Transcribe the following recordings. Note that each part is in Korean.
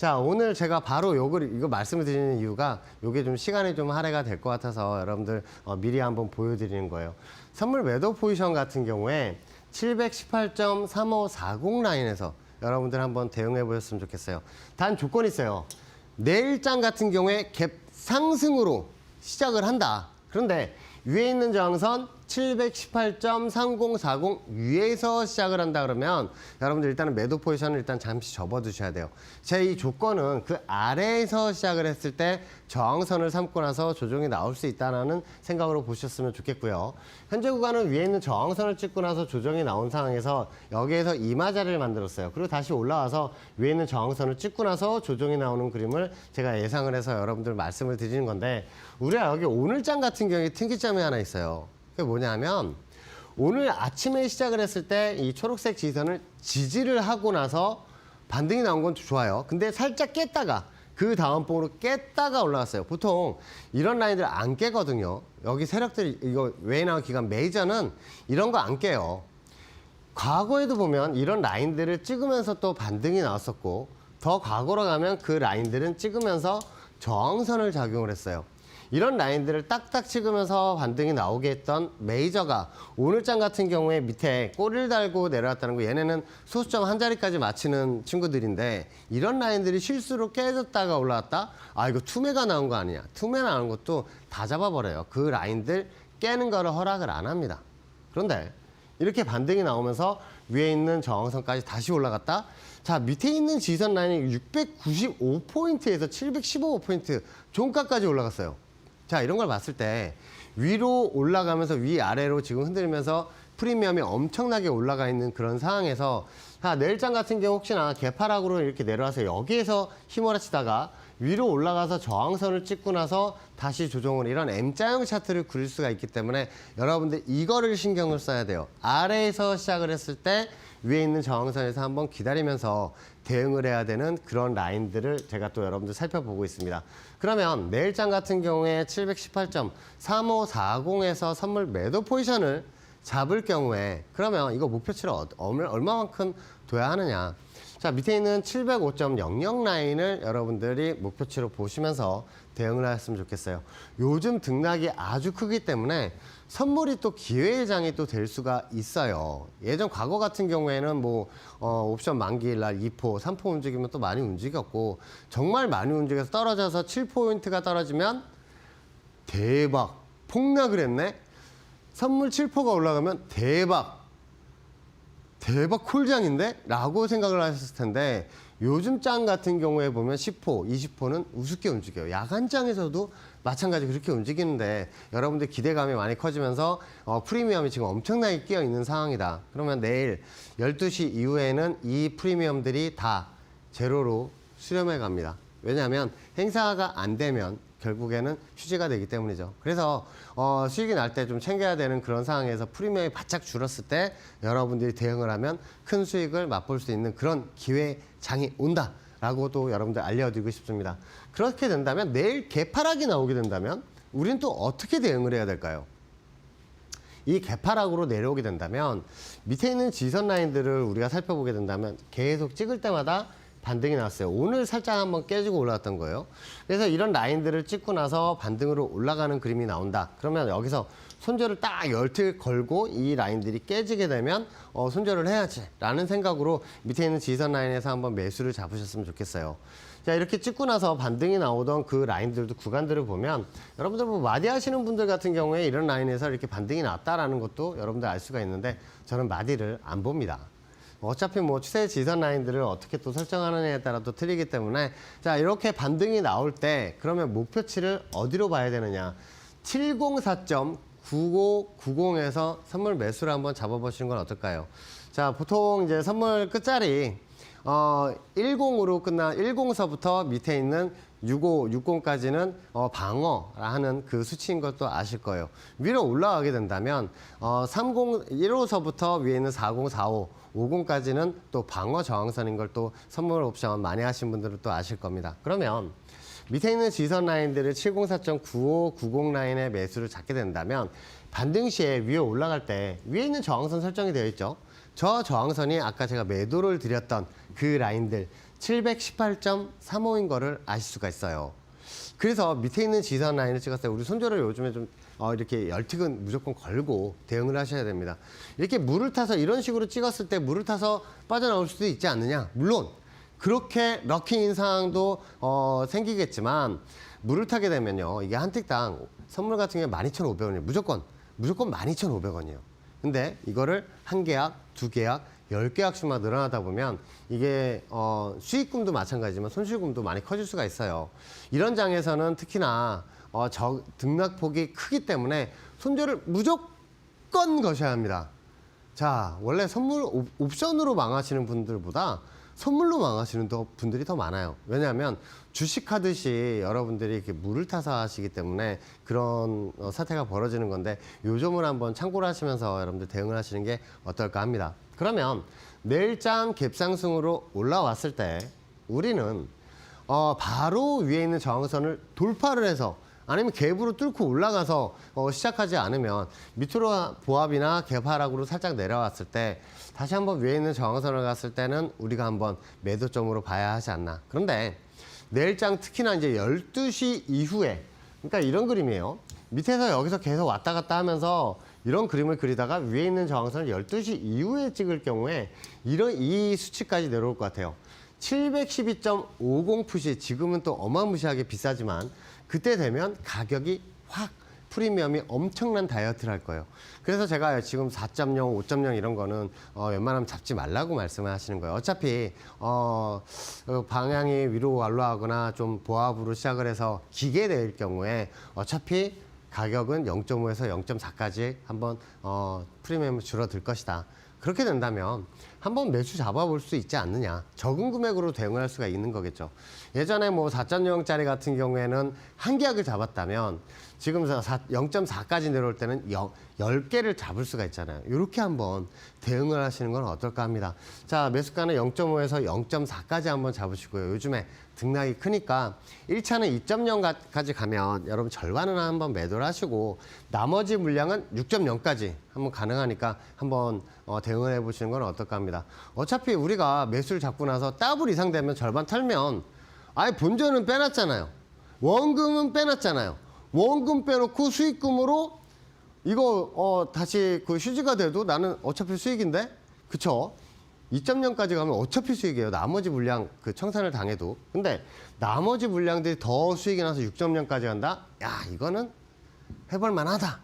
자, 오늘 제가 바로 이거 말씀을 드리는 이유가 이게 좀 시간이 좀 할애가 될 것 같아서 여러분들 미리 한번 보여드리는 거예요. 선물 매도 포지션 같은 경우에 718.3540 라인에서 여러분들 한번 대응해 보셨으면 좋겠어요. 단 조건이 있어요. 내일장 같은 경우에 갭 상승으로 시작을 한다. 그런데 위에 있는 저항선 718.3040 위에서 시작을 한다 그러면 여러분들 일단은 매도 포지션을 일단 잠시 접어두셔야 돼요. 제 이 조건은 그 아래에서 시작을 했을 때 저항선을 삼고 나서 조정이 나올 수 있다는 생각으로 보셨으면 좋겠고요. 현재 구간은 위에 있는 저항선을 찍고 나서 조정이 나온 상황에서 여기에서 이마 자리를 만들었어요. 그리고 다시 올라와서 위에 있는 저항선을 찍고 나서 조정이 나오는 그림을 제가 예상을 해서 여러분들 말씀을 드리는 건데, 우리가 여기 오늘장 같은 경우에 특이점이 하나 있어요. 그게 뭐냐면 오늘 아침에 시작을 했을 때 이 초록색 지선을 지지를 하고 나서 반등이 나온 건 좋아요. 근데 살짝 깼다가 그 다음 봉으로 깼다가 올라갔어요. 보통 이런 라인들 안 깨거든요. 여기 세력들이 이거 외에 나온 기간 메이저는 이런 거 안 깨요. 과거에도 보면 이런 라인들을 찍으면서 또 반등이 나왔었고, 더 과거로 가면 그 라인들은 찍으면서 저항선을 작용을 했어요. 이런 라인들을 딱딱 찍으면서 반등이 나오게 했던 메이저가 오늘장 같은 경우에 밑에 꼬리를 달고 내려왔다는 거, 얘네는 소수점 한 자리까지 맞추는 친구들인데 이런 라인들이 실수로 깨졌다가 올라왔다? 아, 이거 투매가 나온 거 아니냐. 투매 나온 것도 다 잡아버려요. 그 라인들 깨는 거를 허락을 안 합니다. 그런데 이렇게 반등이 나오면서 위에 있는 저항선까지 다시 올라갔다? 자, 밑에 있는 지선 라인이 695포인트에서 715포인트 종가까지 올라갔어요. 자, 이런 걸 봤을 때 위로 올라가면서 위아래로 지금 흔들면서 프리미엄이 엄청나게 올라가 있는 그런 상황에서, 내일장 같은 경우 혹시나 개파락으로 이렇게 내려와서 여기에서 휘몰아치다가 위로 올라가서 저항선을 찍고 나서 다시 조정을, 이런 M자형 차트를 그릴 수가 있기 때문에 여러분들 이거를 신경을 써야 돼요. 아래에서 시작을 했을 때 위에 있는 저항선에서 한번 기다리면서 대응을 해야 되는 그런 라인들을 제가 또 여러분들 살펴보고 있습니다. 그러면 내일장 같은 경우에 718.3540에서 선물 매도 포지션을 잡을 경우에 그러면 이거 목표치를 얼마만큼 둬야 하느냐. 자, 밑에 있는 705.00 라인을 여러분들이 목표치로 보시면서 대응을 하셨으면 좋겠어요. 요즘 등락이 아주 크기 때문에 선물이 또 기회의 장이 또 될 수가 있어요. 예전 과거 같은 경우에는 옵션 만기일 날 2포, 3포 움직이면 또 많이 움직였고, 정말 많이 움직여서 떨어져서 7포인트가 떨어지면 대박, 폭락을 했네? 선물 7포가 올라가면 대박 콜장인데? 라고 생각을 하셨을 텐데, 요즘 장 같은 경우에 보면 10포, 20포는 우습게 움직여요. 야간장에서도 마찬가지 그렇게 움직이는데 여러분들 기대감이 많이 커지면서 프리미엄이 지금 엄청나게 끼어 있는 상황이다. 그러면 내일 12시 이후에는 이 프리미엄들이 다 제로로 수렴해 갑니다. 왜냐하면 행사가 안 되면 결국에는 휴지가 되기 때문이죠. 그래서 수익이 날 때 좀 챙겨야 되는 그런 상황에서 프리미엄이 바짝 줄었을 때 여러분들이 대응을 하면 큰 수익을 맛볼 수 있는 그런 기회장이 온다라고도 여러분들 알려드리고 싶습니다. 그렇게 된다면 내일 개파락이 나오게 된다면 우리는 또 어떻게 대응을 해야 될까요? 이 개파락으로 내려오게 된다면 밑에 있는 지선 라인들을 우리가 살펴보게 된다면 계속 찍을 때마다 반등이 났어요. 오늘 살짝 한번 깨지고 올라왔던 거예요. 그래서 이런 라인들을 찍고 나서 반등으로 올라가는 그림이 나온다. 그러면 여기서 손절을 딱 열틀 걸고 이 라인들이 깨지게 되면 손절을 해야지 라는 생각으로 밑에 있는 지선 라인에서 한번 매수를 잡으셨으면 좋겠어요. 자, 이렇게 찍고 나서 반등이 나오던 그 라인들도 구간들을 보면 여러분들 마디 하시는 분들 같은 경우에 이런 라인에서 이렇게 반등이 났다라는 것도 여러분들 알 수가 있는데, 저는 마디를 안 봅니다. 어차피 추세 지선 라인들을 어떻게 또 설정하느냐에 따라 또 틀리기 때문에, 자, 이렇게 반등이 나올 때 그러면 목표치를 어디로 봐야 되느냐. 704.9590에서 선물 매수를 한번 잡아보시는 건 어떨까요? 자, 보통 이제 선물 끝자리 10으로 끝난 10서부터 밑에 있는 65, 60까지는 방어하는 그 수치인 것도 아실 거예요. 위로 올라가게 된다면 30, 1호서부터 위에 있는 40, 45, 50까지는 또 방어 저항선인 걸 또 선물 옵션 많이 하신 분들은 또 아실 겁니다. 그러면 밑에 있는 지선 라인들을 704.9590 라인의 매수를 잡게 된다면 반등 시에 위에 올라갈 때 위에 있는 저항선 설정이 되어 있죠. 저 저항선이 아까 제가 매도를 드렸던 그 라인들 718.35인 거를 아실 수가 있어요. 그래서 밑에 있는 지선 라인을 찍었을 때 우리 손절을 요즘에 좀 이렇게 열틱은 무조건 걸고 대응을 하셔야 됩니다. 이렇게 물을 타서 이런 식으로 찍었을 때 물을 타서 빠져나올 수도 있지 않느냐. 물론 그렇게 럭키인 상황도 생기겠지만 물을 타게 되면요. 이게 한 틱당 선물 같은 경우에 12,500원이에요. 무조건 12,500원이에요. 근데 이거를 한 계약, 두 계약, 10계약수만 늘어나다 보면 이게 수익금도 마찬가지지만 손실금도 많이 커질 수가 있어요. 이런 장에서는 특히나 등락폭이 크기 때문에 손절을 무조건 거셔야 합니다. 자, 원래 선물 옵션으로 망하시는 분들보다 선물로 망하시는 분들이 더 많아요. 왜냐하면 주식하듯이 여러분들이 이렇게 물을 타서 하시기 때문에 그런 사태가 벌어지는 건데 요 점을 한번 참고를 하시면서 여러분들 대응을 하시는 게 어떨까 합니다. 그러면 내일장 갭상승으로 올라왔을 때 우리는 바로 위에 있는 저항선을 돌파를 해서 아니면 갭으로 뚫고 올라가서 시작하지 않으면 밑으로 보합이나 갭 하락으로 살짝 내려왔을 때 다시 한번 위에 있는 저항선을 갔을 때는 우리가 한번 매도점으로 봐야 하지 않나. 그런데 내일장 특히나 이제 12시 이후에 그러니까 이런 그림이에요. 밑에서 여기서 계속 왔다 갔다 하면서 이런 그림을 그리다가 위에 있는 저항선을 12시 이후에 찍을 경우에 이 수치까지 내려올 것 같아요. 712.50 풋이 지금은 또 어마무시하게 비싸지만 그때 되면 가격이 확 프리미엄이 엄청난 다이어트를 할 거예요. 그래서 제가 지금 4.0, 5.0 이런 거는 웬만하면 잡지 말라고 말씀을 하시는 거예요. 어차피 방향이 위로 올라가거나 좀 보합으로 시작을 해서 기게 될 경우에 어차피 가격은 0.5에서 0.4까지 한번 프리미엄이 줄어들 것이다. 그렇게 된다면 한번 매수 잡아볼 수 있지 않느냐. 적은 금액으로 대응을 할 수가 있는 거겠죠. 예전에 뭐 4.0짜리 같은 경우에는 한 계약을 잡았다면 지금 0.4까지 내려올 때는 10개를 잡을 수가 있잖아요. 이렇게 한번 대응을 하시는 건 어떨까 합니다. 자, 매수가는 0.5에서 0.4까지 한번 잡으시고요. 요즘에 등락이 크니까 1차는 2.0까지 가면 여러분 절반은 한번 매도를 하시고 나머지 물량은 6.0까지 한번 가능하니까 한번 대응을 해보시는 건 어떨까 합니다. 어차피 우리가 매수를 잡고 나서 더블 이상 되면 절반 털면 아예 본전은 빼놨잖아요. 원금은 빼놨잖아요. 원금 빼놓고 수익금으로 이거 다시 그 휴지가 돼도 나는 어차피 수익인데 그쵸? 2.0까지 가면 어차피 수익이에요. 나머지 물량 그 청산을 당해도. 근데 나머지 물량들이 더 수익이 나서 6.0까지 간다? 야, 이거는 해볼 만하다.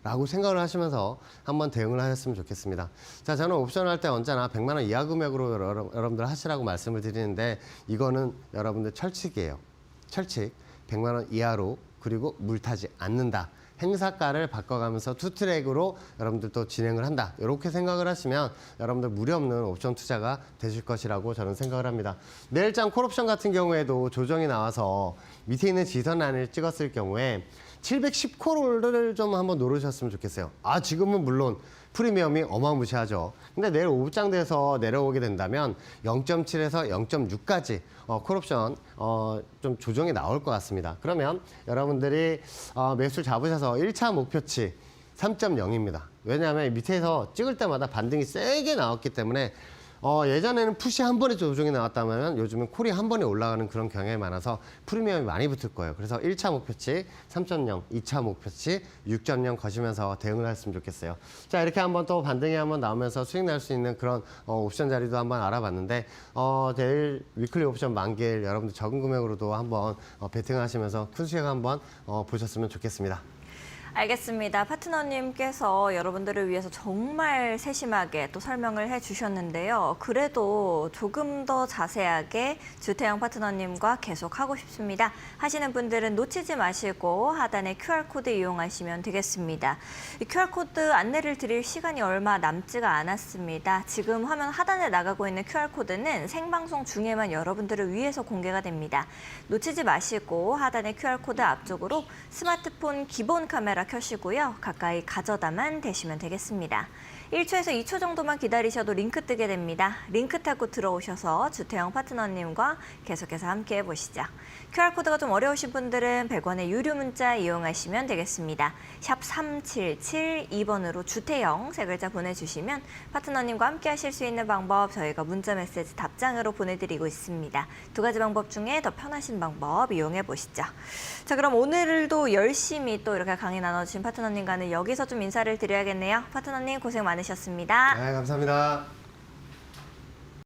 라고 생각을 하시면서 한번 대응을 하셨으면 좋겠습니다. 자, 저는 옵션 할 때 언제나 100만 원 이하 금액으로 여러분들 하시라고 말씀을 드리는데 이거는 여러분들 철칙이에요. 철칙. 100만 원 이하로 그리고 물 타지 않는다. 행사가를 바꿔가면서 투트랙으로 여러분들도 진행을 한다. 이렇게 생각을 하시면 여러분들 무리 없는 옵션 투자가 되실 것이라고 저는 생각을 합니다. 내일장 콜옵션 같은 경우에도 조정이 나와서 밑에 있는 지선란을 찍었을 경우에 710콜을 좀 한번 노르셨으면 좋겠어요. 지금은 물론 프리미엄이 어마무시하죠. 근데 내일 오후장 돼서 내려오게 된다면 0.7에서 0.6까지 콜옵션 좀 조정이 나올 것 같습니다. 그러면 여러분들이 매수를 잡으셔서 1차 목표치 3.0입니다. 왜냐하면 밑에서 찍을 때마다 반등이 세게 나왔기 때문에 예전에는 푸시 한 번에 조정이 나왔다면 요즘은 콜이 한 번에 올라가는 그런 경향이 많아서 프리미엄이 많이 붙을 거예요. 그래서 1차 목표치 3.0, 2차 목표치 6.0 거시면서 대응을 했으면 좋겠어요. 자, 이렇게 한번 또 반등이 한번 나오면서 수익 날 수 있는 그런 옵션 자리도 한번 알아봤는데 내일 위클리 옵션 만기일 여러분들 적은 금액으로도 한번 베팅하시면서 큰 수익 한번 보셨으면 좋겠습니다. 알겠습니다. 파트너님께서 여러분들을 위해서 정말 세심하게 또 설명을 해주셨는데요. 그래도 조금 더 자세하게 주태영 파트너님과 계속 하고 싶습니다. 하시는 분들은 놓치지 마시고 하단에 QR코드 이용하시면 되겠습니다. 이 QR코드 안내를 드릴 시간이 얼마 남지가 않았습니다. 지금 화면 하단에 나가고 있는 QR코드는 생방송 중에만 여러분들을 위해서 공개가 됩니다. 놓치지 마시고 하단의 QR코드 앞쪽으로 스마트폰 기본 카메라 켜시고요. 가까이 가져다만 대시면 되겠습니다. 1초에서 2초 정도만 기다리셔도 링크 뜨게 됩니다. 링크 타고 들어오셔서 주태영 파트너님과 계속해서 함께 해보시죠. QR코드가 좀 어려우신 분들은 100원의 유료 문자 이용하시면 되겠습니다. 샵 3772번으로 주태영 세 글자 보내주시면 파트너님과 함께 하실 수 있는 방법 저희가 문자 메시지 답장으로 보내드리고 있습니다. 두 가지 방법 중에 더 편하신 방법 이용해 보시죠. 자, 그럼 오늘도 열심히 또 이렇게 강의 나눠주신 파트너님과는 여기서 좀 인사를 드려야겠네요. 파트너님 고생 많으셨습니다. 네, 감사합니다.